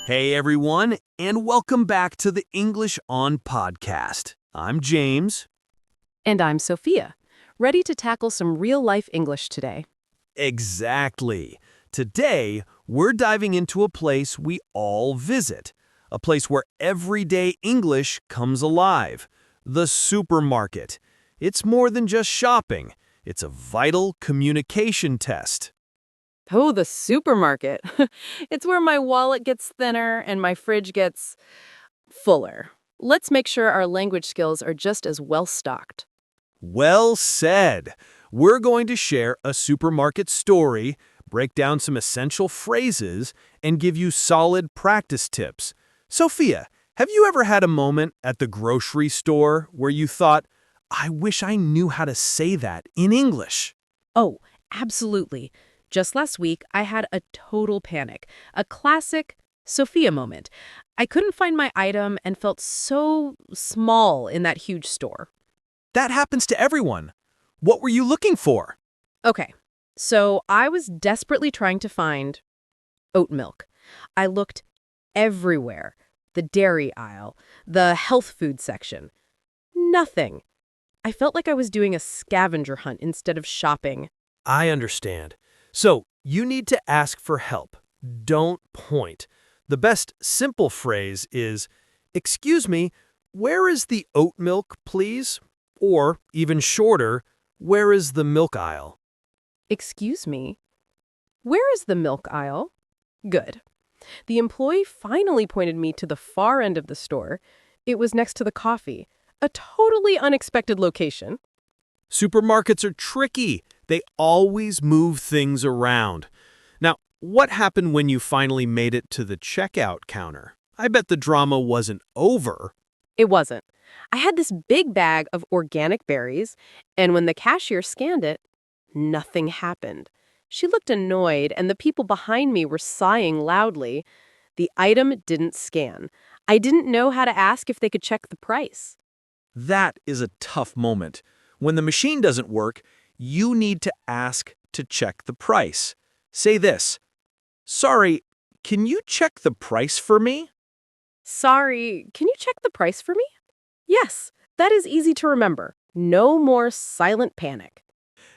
Hey everyone, and welcome back to the English On podcast. I'm James. And I'm Sophia, ready to tackle some real-life English today. Exactly. Today, we're diving into a place we all visit, a place where everyday English comes alive, the supermarket. It's more than just shopping. It's a vital communication test. Oh, the supermarket. It's where my wallet gets thinner and my fridge gets fuller. Let's make sure our language skills are just as well stocked. Well said. We're going to share a supermarket story, break down some essential phrases, and give you solid practice tips. Sophia, have you ever had a moment at the grocery store where you thought, I wish I knew how to say that in English? Oh, absolutely. Just last week, I had a total panic, a classic Sophia moment. I couldn't find my item and felt so small in that huge store. That happens to everyone. What were you looking for? Okay, so I was desperately trying to find oat milk. I looked everywhere. The dairy aisle, the health food section. Nothing. I felt like I was doing a scavenger hunt instead of shopping. I understand. So, you need to ask for help. Don't point. The best simple phrase is, "Excuse me, where is the oat milk, please?" Or, even shorter, "Where is the milk aisle?" Excuse me, where is the milk aisle? Good. The employee finally pointed me to the far end of the store. It was next to the coffee, a totally unexpected location. Supermarkets are tricky. They always move things around. Now, what happened when you finally made it to the checkout counter? I bet the drama wasn't over. It wasn't. I had this big bag of organic berries, and when the cashier scanned it, nothing happened. She looked annoyed, and the people behind me were sighing loudly. The item didn't scan. I didn't know how to ask if they could check the price. That is a tough moment. When the machine doesn't work, you need to ask to check the price. Say this, "Sorry, can you check the price for me?" Sorry, can you check the price for me? Yes, that is easy to remember. No more silent panic.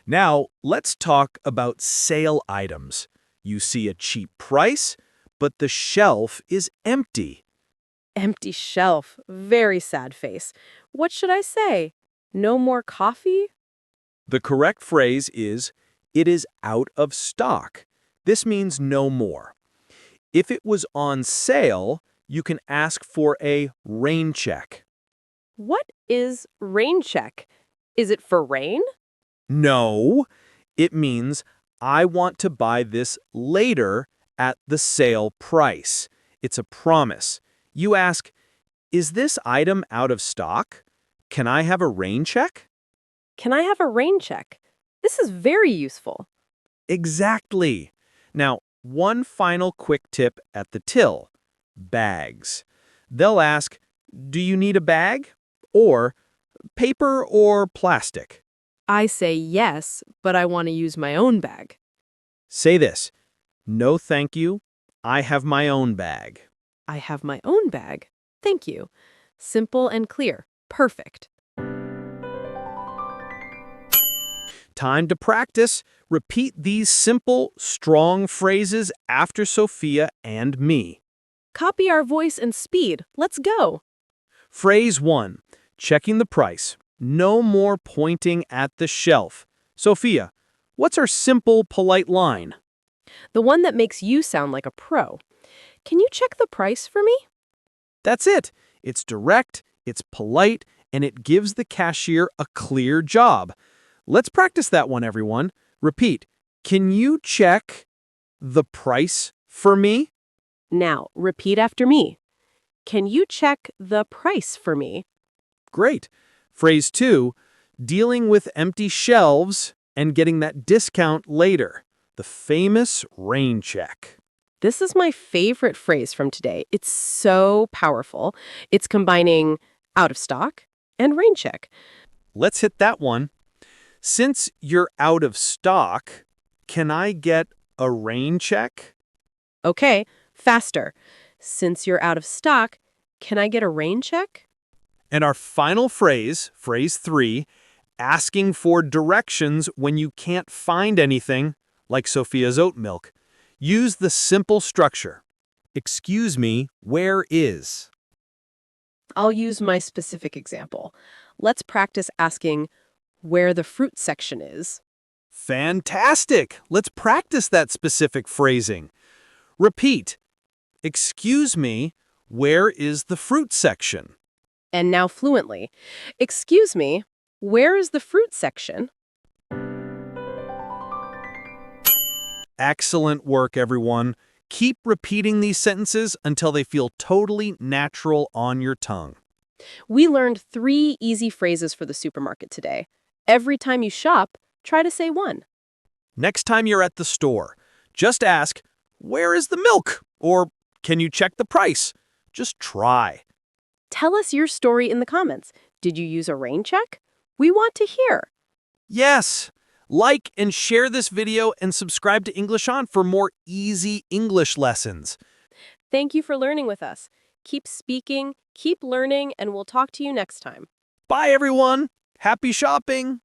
Now, let's talk about sale items. You see a cheap price, but the shelf is empty. Empty shelf. Very sad face. What should I say? No more coffee? The correct phrase is, "It is out of stock." This means no more. If it was on sale, you can ask for a rain check. What is rain check? Is it for rain? No, it means I want to buy this later at the sale price. It's a promise. You ask, "Is this item out of stock? Can I have a rain check?" Can I have a rain check? This is very useful. Exactly. Now, one final quick tip at the till. Bags. They'll ask, "Do you need a bag?" Or, "Paper or plastic?" I say yes, but I want to use my own bag. Say this, "No thank you, I have my own bag." I have my own bag. Thank you. Simple and clear. Perfect. Time to practice. Repeat these simple, strong phrases after Sophia and me. Copy our voice and speed. Let's go. Phrase 1. Checking the price. No more pointing at the shelf. Sophia, what's our simple, polite line? The one that makes you sound like a pro. Can you check the price for me? That's it. It's direct, it's polite, and it gives the cashier a clear job. Let's practice that one, everyone. Repeat. Can you check the price for me? Now, repeat after me. Can you check the price for me? Great. Phrase 2. Dealing with empty shelves and getting that discount later. The famous rain check. This is my favorite phrase from today. It's so powerful. It's combining out of stock and rain check. Let's hit that one. Since you're out of stock, can I get a rain check? Okay, faster. Since you're out of stock, can I get a rain check? And our final phrase, phrase 3, asking for directions when you can't find anything, like Sophia's oat milk. Use the simple structure. Excuse me, where is? I'll use my specific example. Let's practice asking where the fruit section is. Fantastic! Let's practice that specific phrasing. Repeat. Excuse me, where is the fruit section? And now fluently. Excuse me, where is the fruit section? Excellent work, everyone. Keep repeating these sentences until they feel totally natural on your tongue. We learned 3 easy phrases for the supermarket today. Every time you shop, try to say one. Next time you're at the store, just ask, where is the milk? Or can you check the price? Just try. Tell us your story in the comments. Did you use a rain check? We want to hear. Yes! Like and share this video and subscribe to English On for more easy English lessons. Thank you for learning with us. Keep speaking, keep learning, and we'll talk to you next time. Bye, everyone! Happy shopping!